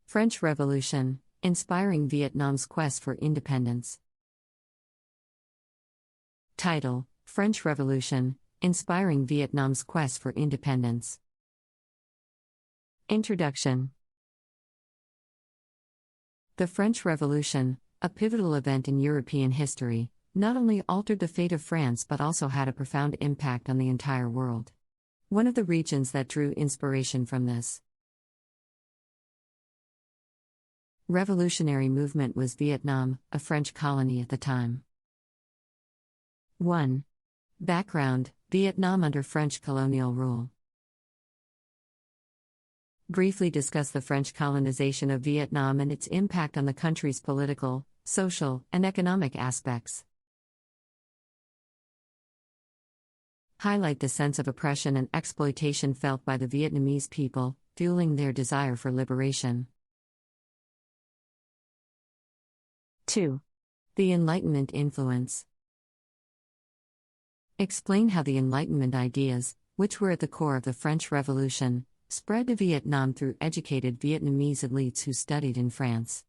French Revolution, inspiring Vietnam's quest for independence. Title: French Revolution, inspiring Vietnam's quest for independence. Introduction. The French Revolution, a pivotal event in European history, not only altered the fate of France but also had a profound impact on the entire world. One of the regions that drew inspiration from this revolutionary movement was Vietnam, a French colony at the time. 1. Background: Vietnam under French colonial rule. Briefly discuss the French colonization of Vietnam and its impact on the country's political, social, and economic aspects. Highlight the sense of oppression and exploitation felt by the Vietnamese people, fueling their desire for liberation. 2. The Enlightenment influence. Explain how the Enlightenment ideas, which were at the core of the French Revolution, spread to Vietnam through educated Vietnamese elites who studied in France.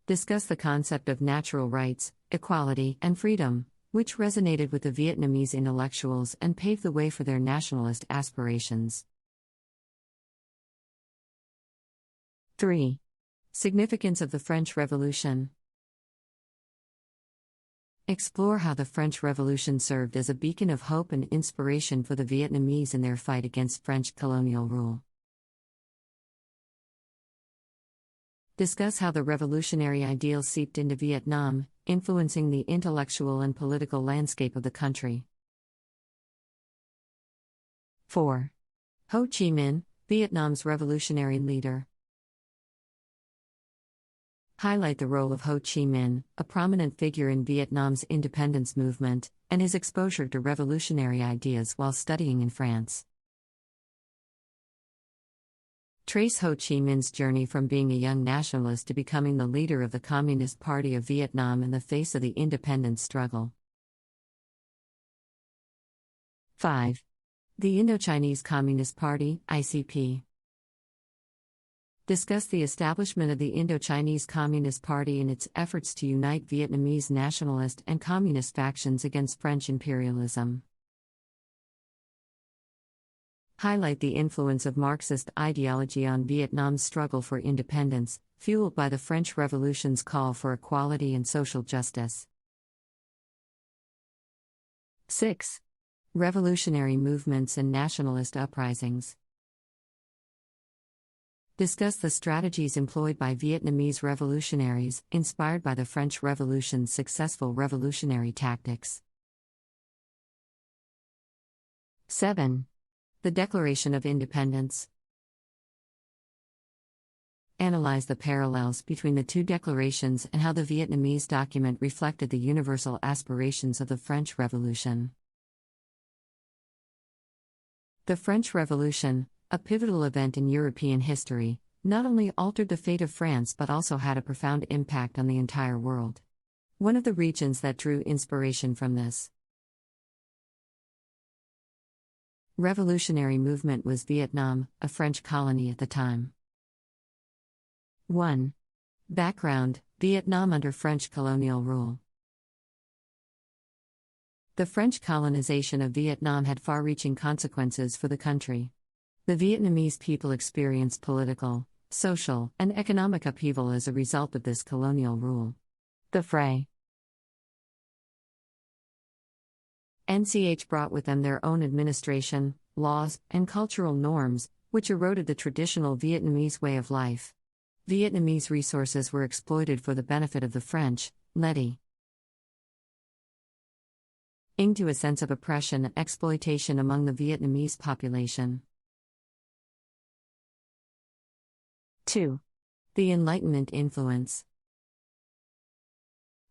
Discuss the concept of natural rights, equality, and freedom, which resonated with the Vietnamese intellectuals and paved the way for their nationalist aspirations. 3. Significance of the French Revolution. Explore how the French Revolution served as a beacon of hope and inspiration for the Vietnamese in their fight against French colonial rule. Discuss how the revolutionary ideals seeped into Vietnam, influencing the intellectual and political landscape of the country. 4. Ho Chi Minh, Vietnam's revolutionary leader. Highlight the role of Ho Chi Minh, a prominent figure in Vietnam's independence movement, and his exposure to revolutionary ideas while studying in France. Trace Ho Chi Minh's journey from being a young nationalist to becoming the leader of the Communist Party of Vietnam in the face of the independence struggle. 5. The Indochinese Communist Party, ICP. Discuss the establishment of the Indochinese Communist Party and its efforts to unite Vietnamese nationalist and communist factions against French imperialism. Highlight the influence of Marxist ideology on Vietnam's struggle for independence, fueled by the French Revolution's call for equality and social justice. 6. Revolutionary movements and nationalist uprisings. Discuss the strategies employed by Vietnamese revolutionaries, inspired by the French Revolution's successful revolutionary tactics. 7. The Declaration of Independence. Analyze the parallels between the two declarations and how the Vietnamese document reflected the universal aspirations of the French Revolution. The French Revolution, a pivotal event in European history, not only altered the fate of France but also had a profound impact on the entire world. One of the regions that drew inspiration from this revolutionary movement was Vietnam, a French colony at the time. 1. Background: Vietnam under French colonial rule. The French colonization of Vietnam had far-reaching consequences for the country. The Vietnamese people experienced political, social, and economic upheaval as a result of this colonial rule. The fray brought with them their own administration, laws, and cultural norms, which eroded the traditional Vietnamese way of life. Vietnamese resources were exploited for the benefit of the French, leading to a sense of oppression and exploitation among the Vietnamese population. 2. The Enlightenment influence.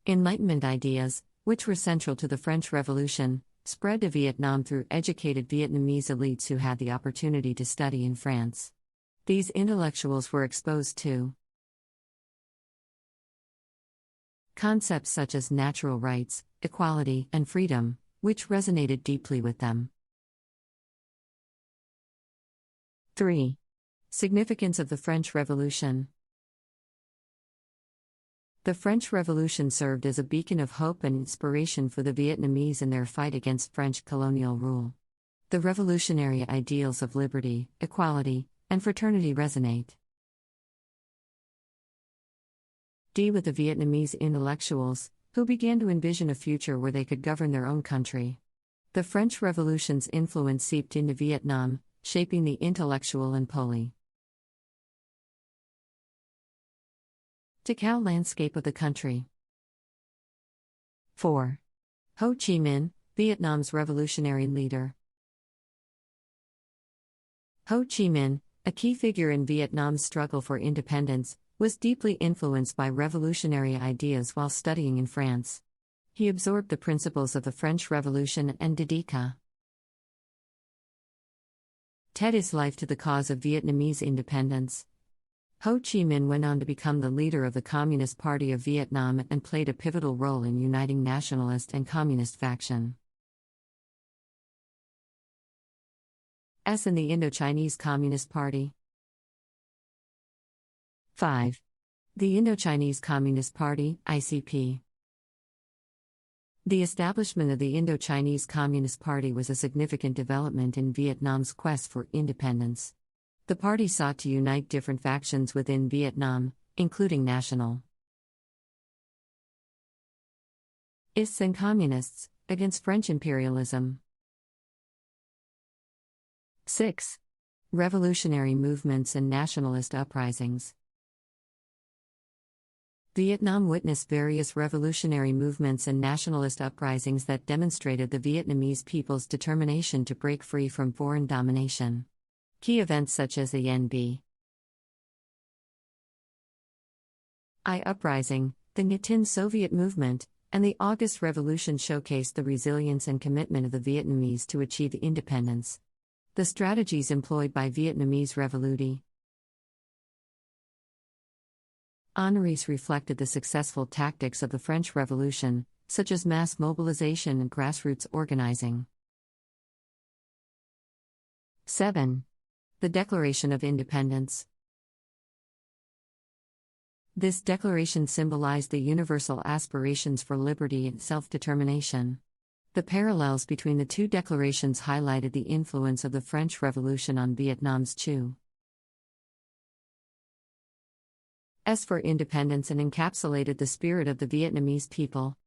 Enlightenment ideas, which were central to the French Revolution, spread to Vietnam through educated Vietnamese elites who had the opportunity to study in France. These intellectuals were exposed to concepts such as natural rights, equality, and freedom, which resonated deeply with them. 3. Significance of the French Revolution. The French Revolution served as a beacon of hope and inspiration for the Vietnamese in their fight against French colonial rule. The revolutionary ideals of liberty, equality, and fraternity resonate. With the Vietnamese intellectuals, who began to envision a future where they could govern their own country. The French Revolution's influence seeped into Vietnam, shaping the intellectual and political landscape of the country. 4. Ho Chi Minh, Vietnam's revolutionary leader. Ho Chi Minh, a key figure in Vietnam's struggle for independence, was deeply influenced by revolutionary ideas while studying in France. He absorbed the principles of the French Revolution and dedicated his life to the cause of Vietnamese independence. Ho Chi Minh went on to become the leader of the Communist Party of Vietnam and played a pivotal role in uniting nationalist and communist faction. In the Indochinese Communist Party. 5. The Indochinese Communist Party, ICP. The establishment of the Indochinese Communist Party was a significant development in Vietnam's quest for independence. The party sought to unite different factions within Vietnam, including nationalists and communists, against French imperialism. 6. Revolutionary movements and nationalist uprisings. Vietnam witnessed various revolutionary movements and nationalist uprisings that demonstrated the Vietnamese people's determination to break free from foreign domination. Key events such as the N.B. I Uprising, the Nha Tinh Soviet movement, and the August Revolution showcased the resilience and commitment of the Vietnamese to achieve independence. The strategies employed by Vietnamese revolutionists reflected the successful tactics of the French Revolution, such as mass mobilization and grassroots organizing. 7. The Declaration of Independence. This declaration symbolized the universal aspirations for liberty and self-determination. The parallels between the two declarations highlighted the influence of the French Revolution on Vietnam's for independence and encapsulated the spirit of the Vietnamese people.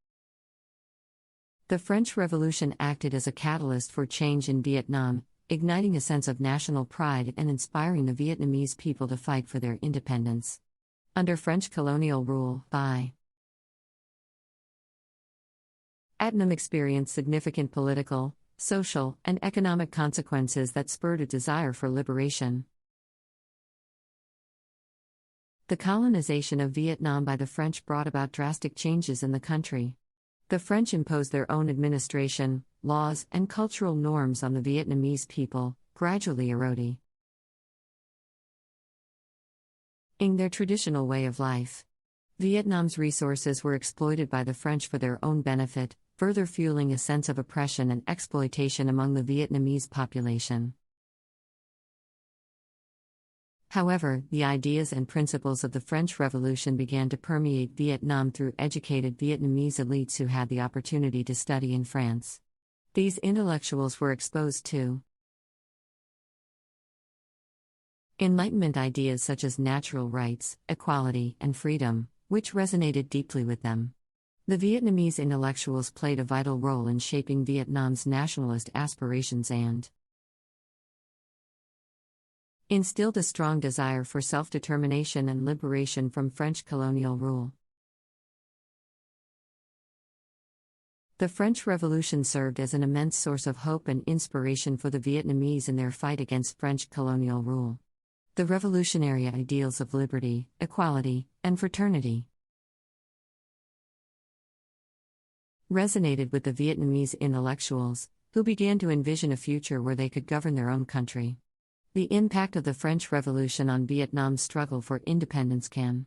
The French Revolution acted as a catalyst for change in Vietnam, igniting a sense of national pride and inspiring the Vietnamese people to fight for their independence. Under French colonial rule, Vietnam experienced significant political, social, and economic consequences that spurred a desire for liberation. The colonization of Vietnam by the French brought about drastic changes in the country. The French imposed their own administration, laws, and cultural norms on the Vietnamese people, gradually eroding their traditional way of life. Vietnam's resources were exploited by the French for their own benefit, further fueling a sense of oppression and exploitation among the Vietnamese population. However, the ideas and principles of the French Revolution began to permeate Vietnam through educated Vietnamese elites who had the opportunity to study in France. These intellectuals were exposed to Enlightenment ideas such as natural rights, equality, and freedom, which resonated deeply with them. The Vietnamese intellectuals played a vital role in shaping Vietnam's nationalist aspirations and instilled a strong desire for self-determination and liberation from French colonial rule. The French Revolution served as an immense source of hope and inspiration for the Vietnamese in their fight against French colonial rule. The revolutionary ideals of liberty, equality, and fraternity resonated with the Vietnamese intellectuals, who began to envision a future where they could govern their own country. The impact of the French Revolution on Vietnam's struggle for independence can